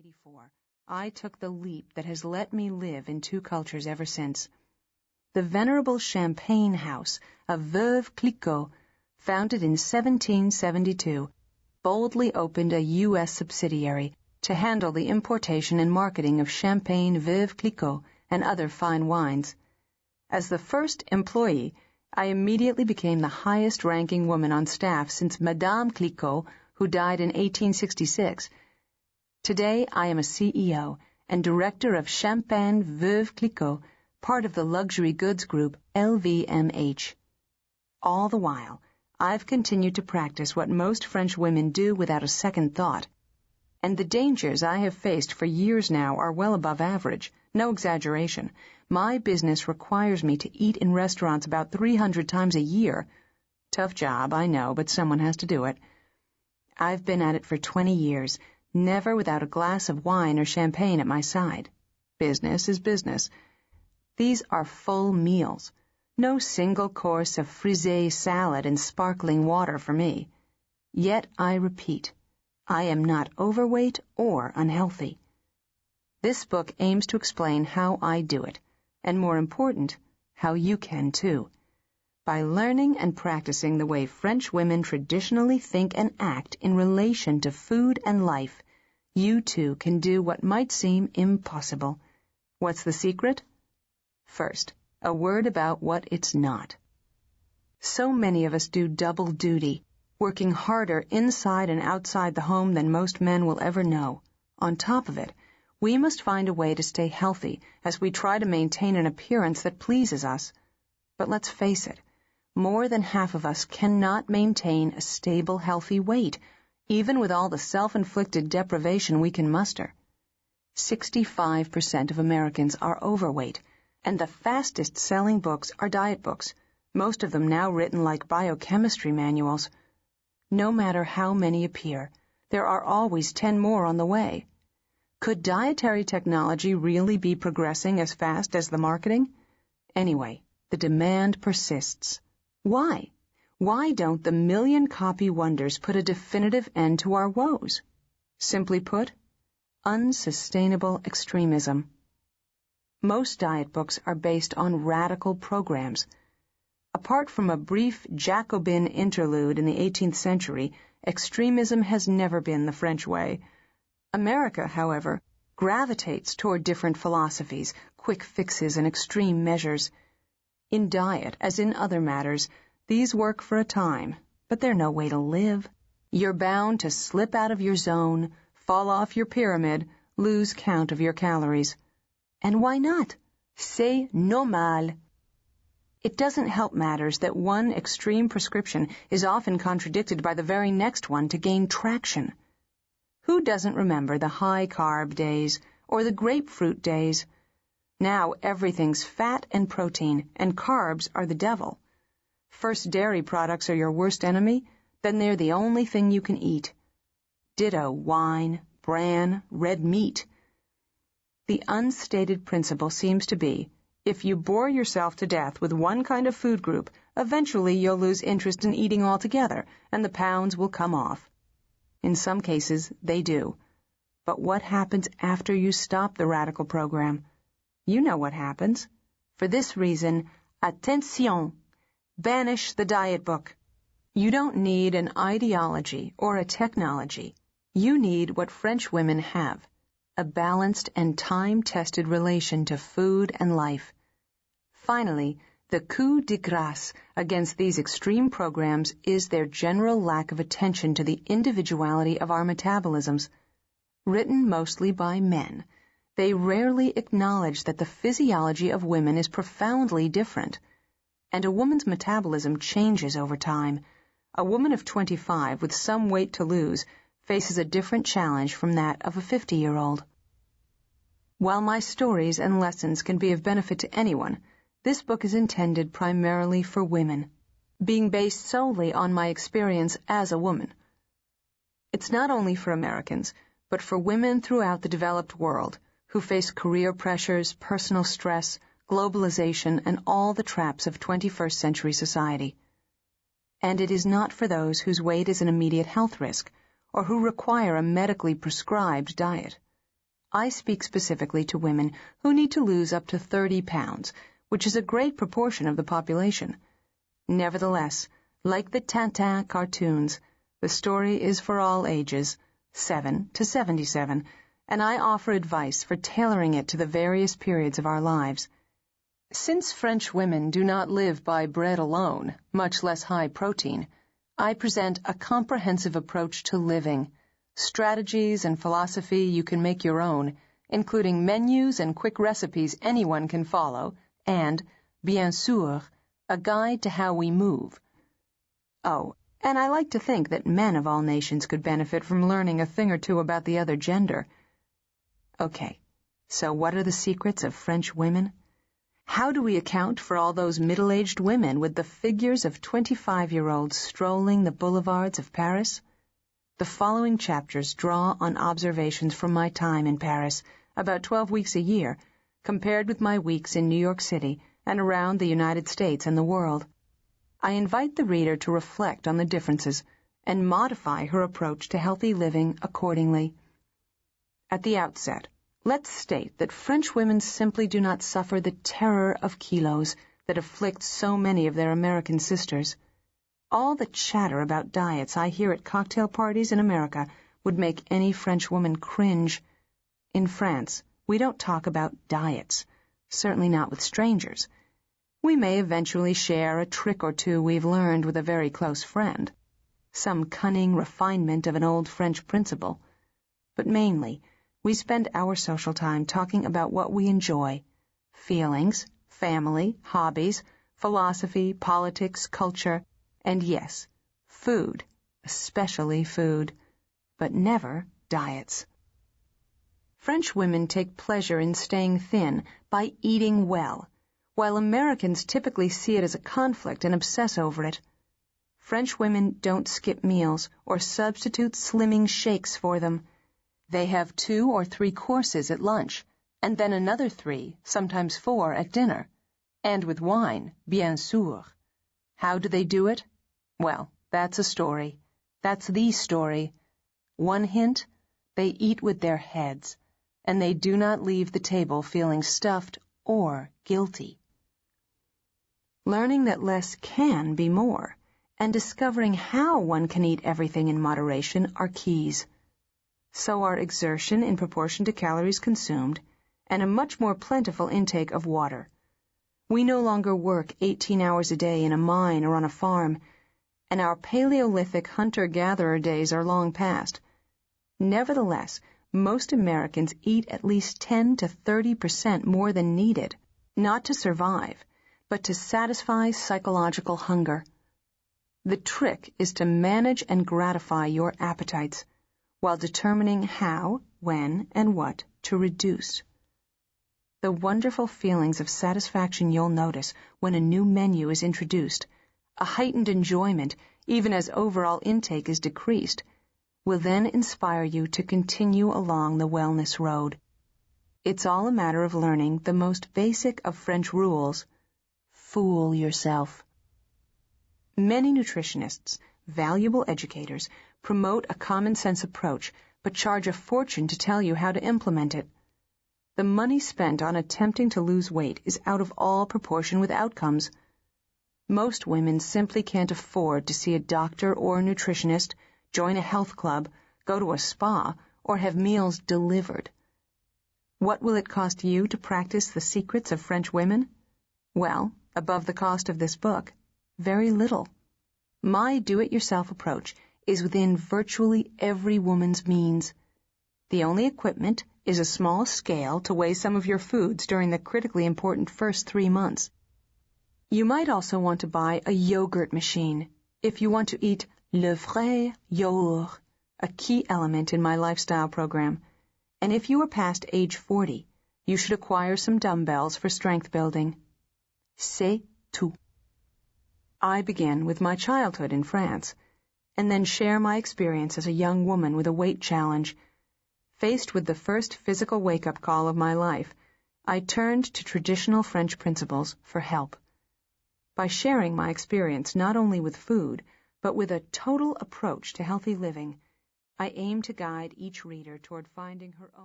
1984, I took the leap that has let me live in two cultures ever since. The venerable champagne house of Veuve Clicquot, founded in 1772, boldly opened a U.S. subsidiary to handle the importation and marketing of Champagne Veuve Clicquot and other fine wines. As the first employee, I immediately became the highest-ranking woman on staff since Madame Clicquot, who died in 1866. Today, I am a CEO and director of Champagne Veuve Clicquot, part of the luxury goods group LVMH. All the while, I've continued to practice what most French women do without a second thought. And the dangers I have faced for years now are well above average, no exaggeration. My business requires me to eat in restaurants about 300 times a year. Tough job, I know, but someone has to do it. I've been at it for 20 years, never without a glass of wine or champagne at my side. Business is business. These are full meals. No single course of frisée salad and sparkling water for me. Yet, I repeat, I am not overweight or unhealthy. This book aims to explain how I do it, and more important, how you can too. By learning and practicing the way French women traditionally think and act in relation to food and life, you too can do what might seem impossible. What's the secret? First, a word about what it's not. So many of us do double duty, working harder inside and outside the home than most men will ever know. On top of it, we must find a way to stay healthy as we try to maintain an appearance that pleases us. But let's face it, more than half of us cannot maintain a stable, healthy weight, even with all the self-inflicted deprivation we can muster. 65% of Americans are overweight, and the fastest-selling books are diet books, most of them now written like biochemistry manuals. No matter how many appear, there are always 10 more on the way. Could dietary technology really be progressing as fast as the marketing? Anyway, the demand persists. Why? Why don't the million-copy wonders put a definitive end to our woes? Simply put, unsustainable extremism. Most diet books are based on radical programs. Apart from a brief Jacobin interlude in the 18th century, extremism has never been the French way. America, however, gravitates toward different philosophies, quick fixes, and extreme measures. In diet, as in other matters, these work for a time, but they're no way to live. You're bound to slip out of your zone, fall off your pyramid, lose count of your calories. And why not? C'est normal. It doesn't help matters that one extreme prescription is often contradicted by the very next one to gain traction. Who doesn't remember the high-carb days or the grapefruit days? Now everything's fat and protein, and carbs are the devil. First dairy products are your worst enemy, then they're the only thing you can eat. Ditto wine, bran, red meat. The unstated principle seems to be, if you bore yourself to death with one kind of food group, eventually you'll lose interest in eating altogether, and the pounds will come off. In some cases, they do. But what happens after you stop the radical program? You know what happens. For this reason, attention, banish the diet book. You don't need an ideology or a technology. You need what French women have, a balanced and time-tested relation to food and life. Finally, the coup de grâce against these extreme programs is their general lack of attention to the individuality of our metabolisms. Written mostly by men, they rarely acknowledge that the physiology of women is profoundly different, and a woman's metabolism changes over time. A woman of 25 with some weight to lose faces a different challenge from that of a 50-year-old. While my stories and lessons can be of benefit to anyone, this book is intended primarily for women, being based solely on my experience as a woman. It's not only for Americans, but for women throughout the developed world who face career pressures, personal stress, globalization, and all the traps of 21st century society. And it is not for those whose weight is an immediate health risk, or who require a medically prescribed diet. I speak specifically to women who need to lose up to 30 pounds, which is a great proportion of the population. Nevertheless, like the Tintin cartoons, the story is for all ages, 7 to 77, and I offer advice for tailoring it to the various periods of our lives. Since French women do not live by bread alone, much less high protein, I present a comprehensive approach to living, strategies and philosophy you can make your own, including menus and quick recipes anyone can follow, and, bien sûr, a guide to how we move. Oh, and I like to think that men of all nations could benefit from learning a thing or two about the other gender. Okay, so what are the secrets of French women? How do we account for all those middle-aged women with the figures of 25-year-olds strolling the boulevards of Paris? The following chapters draw on observations from my time in Paris, about 12 weeks a year, compared with my weeks in New York City and around the United States and the world. I invite the reader to reflect on the differences and modify her approach to healthy living accordingly. At the outset, let's state that French women simply do not suffer the terror of kilos that afflicts so many of their American sisters. All the chatter about diets I hear at cocktail parties in America would make any French woman cringe. In France, we don't talk about diets, certainly not with strangers. We may eventually share a trick or two we've learned with a very close friend, some cunning refinement of an old French principle, but mainly, we spend our social time talking about what we enjoy: feelings, family, hobbies, philosophy, politics, culture, and yes, food, especially food, but never diets. French women take pleasure in staying thin by eating well, while Americans typically see it as a conflict and obsess over it. French women don't skip meals or substitute slimming shakes for them. They have 2 or 3 courses at lunch, and then another 3, sometimes 4, at dinner. And with wine, bien sûr. How do they do it? Well, that's a story. That's the story. One hint, they eat with their heads, and they do not leave the table feeling stuffed or guilty. Learning that less can be more, and discovering how one can eat everything in moderation are keys. So are exertion in proportion to calories consumed, and a much more plentiful intake of water. We no longer work 18 hours a day in a mine or on a farm, and our Paleolithic hunter-gatherer days are long past. Nevertheless, most Americans eat at least 10 to 30% more than needed, not to survive, but to satisfy psychological hunger. The trick is to manage and gratify your appetites, while determining how, when, and what to reduce. The wonderful feelings of satisfaction you'll notice when a new menu is introduced, a heightened enjoyment even as overall intake is decreased, will then inspire you to continue along the wellness road. It's all a matter of learning the most basic of French rules: fool yourself. Many nutritionists, valuable educators, promote a common-sense approach, but charge a fortune to tell you how to implement it. The money spent on attempting to lose weight is out of all proportion with outcomes. Most women simply can't afford to see a doctor or a nutritionist, join a health club, go to a spa, or have meals delivered. What will it cost you to practice the secrets of French women? Well, above the cost of this book, very little. My do-it-yourself approach is within virtually every woman's means. The only equipment is a small scale to weigh some of your foods during the critically important first 3 months. You might also want to buy a yogurt machine if you want to eat le vrai yaourt, a key element in my lifestyle program. And if you are past age 40, you should acquire some dumbbells for strength building. C'est tout. I begin with my childhood in France, and then share my experience as a young woman with a weight challenge. Faced with the first physical wake-up call of my life, I turned to traditional French principles for help. By sharing my experience not only with food, but with a total approach to healthy living, I aim to guide each reader toward finding her own